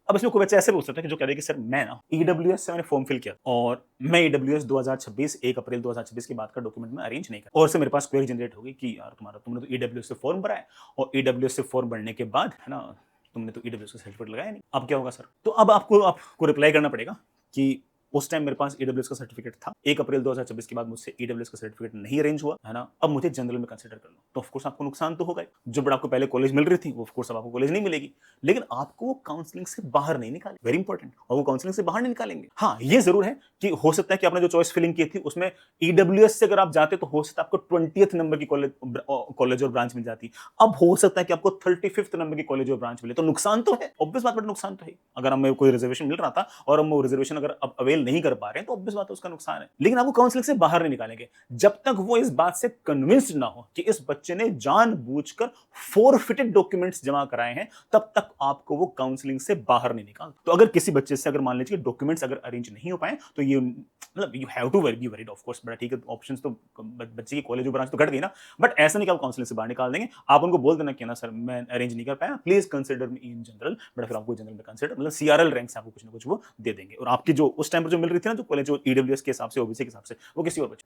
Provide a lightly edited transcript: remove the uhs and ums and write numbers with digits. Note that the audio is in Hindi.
अब इसमें कोई बच्चा ऐसे बोल सकता है कि जो कह रहे कि सर मैं ना ईडब्ल्यूएस से मैंने फॉर्म फिल किया और मैं ईडब्ल्यूएस 2026 1 अप्रैल 2026 के बाद का डॉक्यूमेंट में अरेंज नहीं कर, और से मेरे पास क्वेरी जनरेट होगी कि यार तुमने तो ईडब्ल्यूएस से फॉर्म भरा है और ईडब्ल्यूएस से फॉर्म भरने के बाद है ना तुमने तो ईडब्ल्यूएस का सर्टिफिकेट लगाया नहीं, अब क्या होगा सर? तो अब आपको रिप्लाई करना पड़ेगा कि उस टाइम मेरे पास ईडब्ल्यूएस का सर्टिफिकेट था, 1 अप्रैल 2026 के बाद मुझसे ईडब्ल्यूएस का सर्टिफिकेट नहीं अरेंज हुआ, है ना? अब मुझे जनरल में कंसीडर कर लो, तो ऑफ कोर्स आपको नुकसान तो होगा ही। जो बड़ा आपको पहले कॉलेज मिल रही थी, वो ऑफ कोर्स अब आपको कॉलेज नहीं मिलेगी। लेकिन आपको वो काउंसलिंग से बाहर नहीं निकाले, वेरी इंपॉर्टेंट, और वो काउंसलिंग से बाहर नहीं निकालेंगे। हाँ, ये जरूर है कि हो सकता है कि आपने जो चॉइस फिलिंग की थी उसमें ईडब्ल्यूएस से अगर आप जाते तो हो सकता है आपको 20th नंबर की कॉलेज और ब्रांच मिल जाती। अब हो सकता है कि आपको 35th नंबर की कॉलेज और ब्रांच मिले, तो नुकसान तो है, ऑब्वियस बात, बट नुकसान तो है। अगर हमें कोई रिजर्वेशन मिल रहा था और हम वो रिजर्वेशन अगर अब अवेल नहीं कर पा रहे हैं तो ऑब्वियस बात है उसका नुकसान है। लेकिन आपको काउंसलिंग से बाहर नहीं निकालेंगे जब तक वो इस बात से कन्विंस्ड ना हो कि इस बच्चे ने जानबूझकर फोरफिटेड डॉक्यूमेंट्स जमा कराए हैं, तब तक आपको वो काउंसलिंग से बाहर नहीं निकाल। तो अगर किसी बच्चे से अगर मान लीजिए डॉक्यूमेंट्स अगर अरेंज नहीं हो पाए तो ये मतलब you have to be worried of course, बड़ा ठीक है, ऑप्शंस तो बच्चे की कॉलेज ब्रांच तो घट गई ना, बट ऐसा नहीं कि आप काउंसलिंग से बाहर निकाल देंगे। आप उनको बोल देना कि ना सर मैं अरेंज नहीं कर पाया, please consider me in general, but फिर आपको जनरल में कंसिडर मतलब सीआरएल रैंक से आपको कुछ ना कुछ वो दे देंगे, और आपकी जो उस टाइम पर जो मिल रही थी ना जो कॉलेज जो ईडब्ल्यूएस के हिसाब से ओबीसी के हिसाब से वो किसी और बच्चे